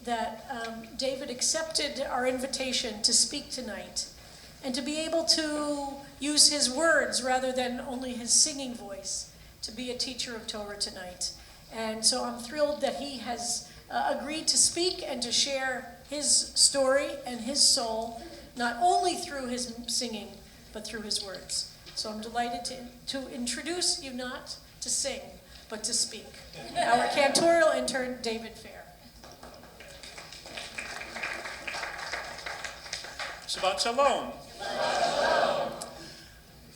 that David accepted our invitation to speak tonight and to be able to use his words rather than only his singing voice to be a teacher of Torah tonight. And so I'm thrilled that he has agreed to speak and to share his story and his soul, not only through his singing, but through his words. So I'm delighted to introduce you not to sing, but to speak. Our cantorial intern, David Fair. Shabbat Shalom.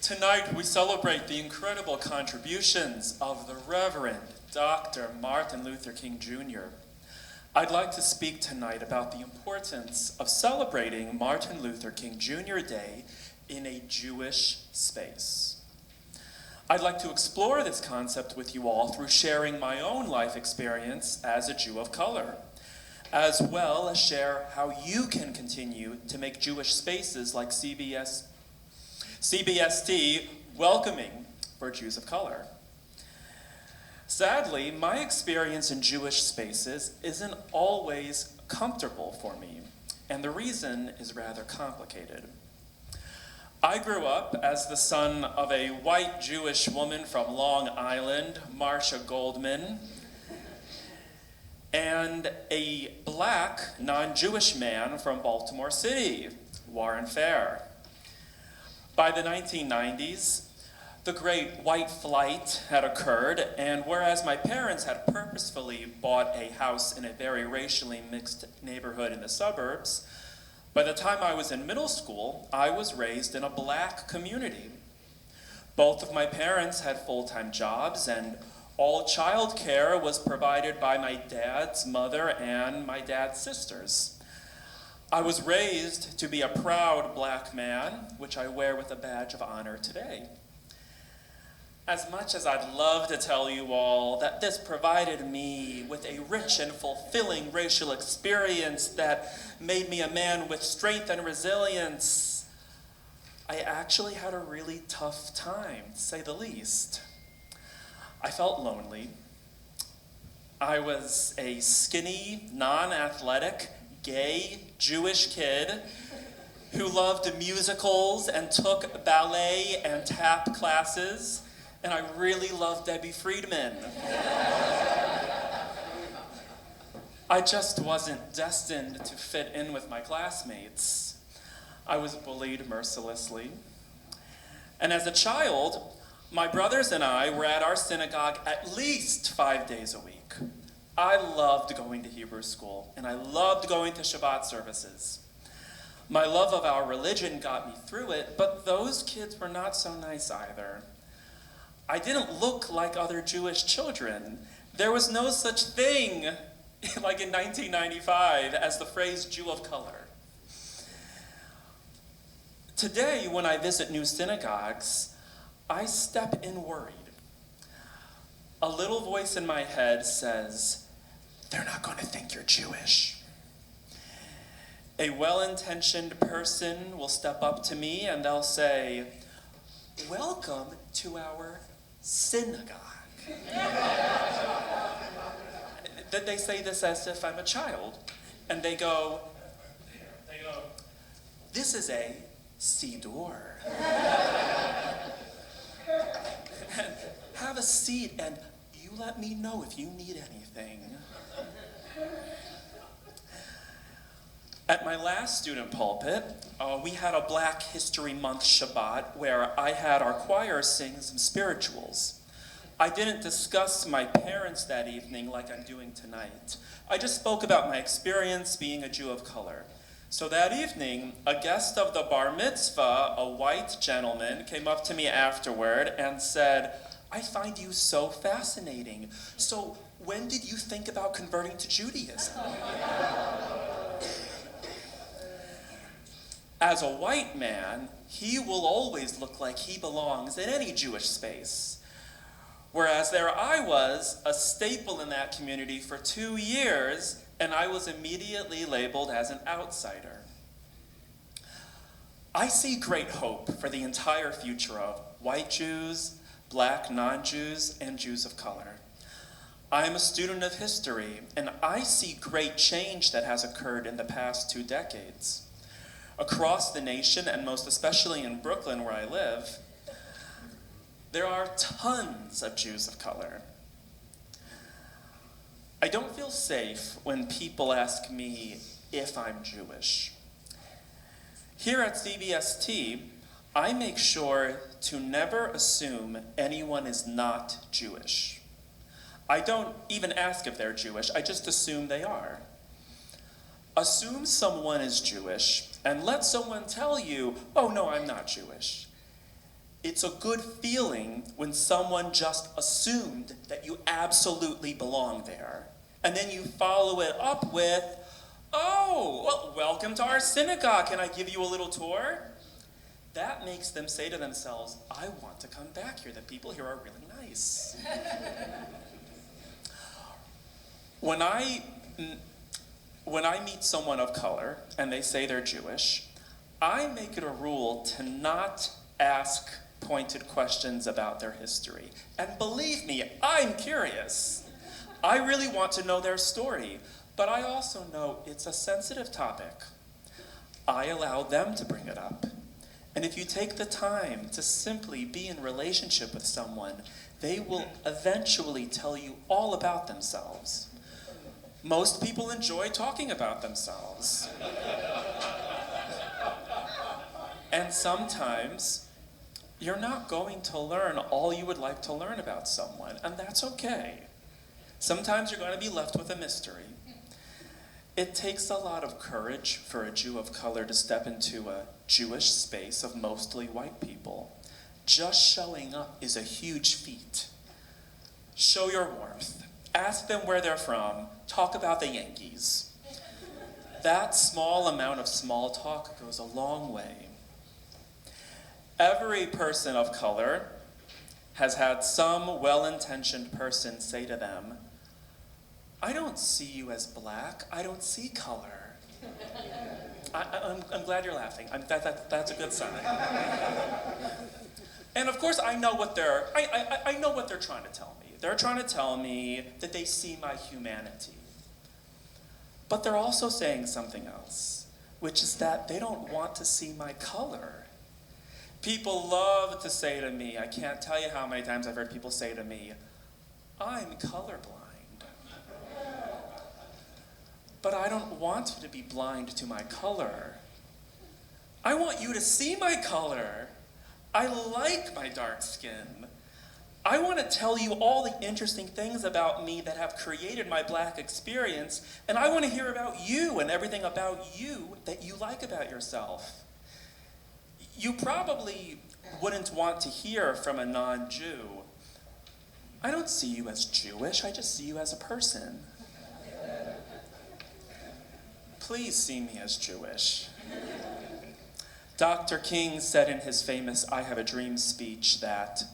Tonight we celebrate the incredible contributions of the Reverend Dr. Martin Luther King Jr. I'd like to speak tonight about the importance of celebrating Martin Luther King Jr. Day in a Jewish space. I'd like to explore this concept with you all through sharing my own life experience as a Jew of color, as well as share how you can continue to make Jewish spaces like CBST welcoming for Jews of color. Sadly, my experience in Jewish spaces isn't always comfortable for me, and the reason is rather complicated. I grew up as the son of a white Jewish woman from Long Island, Marcia Goldman, and a black, non-Jewish man from Baltimore City, Warren Fair. By the 1990s, the Great White Flight had occurred, and whereas my parents had purposefully bought a house in a very racially mixed neighborhood in the suburbs, by the time I was in middle school, I was raised in a black community. Both of my parents had full-time jobs, and all child care was provided by my dad's mother and my dad's sisters. I was raised to be a proud black man, which I wear with a badge of honor today. As much as I'd love to tell you all that this provided me with a rich and fulfilling racial experience that made me a man with strength and resilience, I actually had a really tough time, to say the least. I felt lonely. I was a skinny, non-athletic, gay, Jewish kid who loved musicals and took ballet and tap classes, and I really loved Debbie Friedman. I just wasn't destined to fit in with my classmates. I was bullied mercilessly. And as a child, my brothers and I were at our synagogue at least 5 days a week. I loved going to Hebrew school, and I loved going to Shabbat services. My love of our religion got me through it, but those kids were not so nice either. I didn't look like other Jewish children. There was no such thing, like in 1995, as the phrase Jew of color. Today, when I visit new synagogues, I step in worried. A little voice in my head says, "They're not going to think you're Jewish." A well-intentioned person will step up to me and they'll say, "Welcome to our synagogue." Then they say this as if I'm a child, and they go, "This is a siddur. Have a seat, and you let me know if you need anything." At my last student pulpit, we had a Black History Month Shabbat where I had our choir sing some spirituals. I didn't discuss my parents that evening like I'm doing tonight. I just spoke about my experience being a Jew of color. So that evening, a guest of the bar mitzvah, a white gentleman, came up to me afterward and said, "I find you so fascinating. So when did you think about converting to Judaism?" As a white man, he will always look like he belongs in any Jewish space. Whereas there I was, a staple in that community for 2 years, and I was immediately labeled as an outsider. I see great hope for the entire future of white Jews, black non-Jews, and Jews of color. I'm a student of history, and I see great change that has occurred in the past 2 decades. Across the nation, and most especially in Brooklyn, where I live, there are tons of Jews of color. I don't feel safe when people ask me if I'm Jewish. Here at CBST, I make sure to never assume anyone is not Jewish. I don't even ask if they're Jewish, I just assume they are. Assume someone is Jewish, and let someone tell you, oh no, I'm not Jewish. It's a good feeling when someone just assumed that you absolutely belong there. And then you follow it up with, oh, well, welcome to our synagogue. Can I give you a little tour? That makes them say to themselves, I want to come back here. The people here are really nice. When I meet someone of color and they say they're Jewish, I make it a rule to not ask pointed questions about their history. And believe me, I'm curious. I really want to know their story, but I also know it's a sensitive topic. I allow them to bring it up. And if you take the time to simply be in relationship with someone, they will eventually tell you all about themselves. Most people enjoy talking about themselves. And sometimes you're not going to learn all you would like to learn about someone, and that's okay. Sometimes you're going to be left with a mystery. It takes a lot of courage for a Jew of color to step into a Jewish space of mostly white people. Just showing up is a huge feat. Show your warmth. Ask them where they're from. Talk about the Yankees. That small amount of small talk goes a long way. Every person of color has had some well-intentioned person say to them, I don't see you as black, I don't see color. I'm glad you're laughing. That's a good sign. And of course I know what I know what they're trying to tell me. They're trying to tell me that they see my humanity. But they're also saying something else, which is that they don't want to see my color. People love to say to me, I can't tell you how many times I've heard people say to me, I'm colorblind. But I don't want you to be blind to my color. I want you to see my color. I like my dark skin. I want to tell you all the interesting things about me that have created my black experience, and I want to hear about you and everything about you that you like about yourself. You probably wouldn't want to hear from a non-Jew, I don't see you as Jewish, I just see you as a person. Please see me as Jewish. Dr. King said in his famous I Have a Dream speech that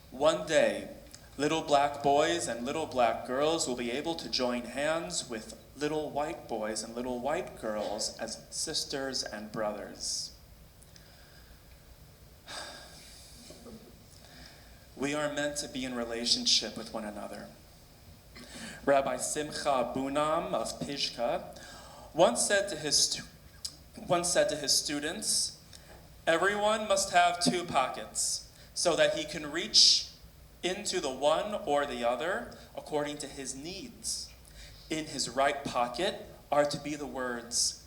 one day, little black boys and little black girls will be able to join hands with little white boys and little white girls as sisters and brothers. We are meant to be in relationship with one another. Rabbi Simcha Bunam of Pishka once said to his students, everyone must have 2 pockets so that he can reach into the one or the other according to his needs. In his right pocket are to be the words,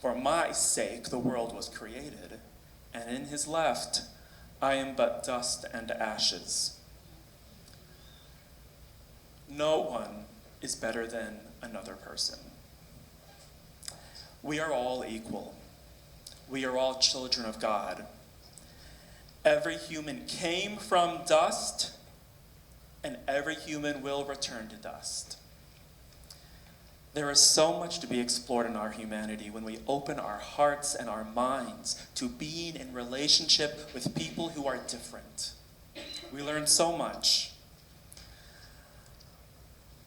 for my sake the world was created, and in his left, I am but dust and ashes. No one is better than another person. We are all equal. We are all children of God. Every human came from dust, and every human will return to dust. There is so much to be explored in our humanity when we open our hearts and our minds to being in relationship with people who are different. We learn so much.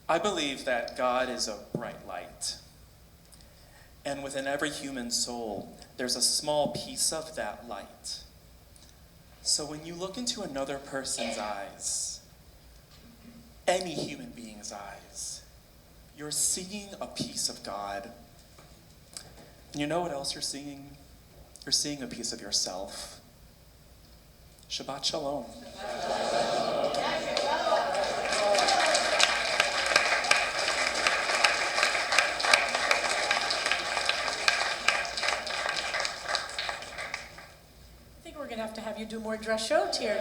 I believe that God is a bright light. And within every human soul, there's a small piece of that light. So when you look into another person's eyes, any human being's eyes. You're seeing a piece of God. And you know what else you're seeing? You're seeing a piece of yourself. Shabbat Shalom. I think we're going to have you do more dress shows here.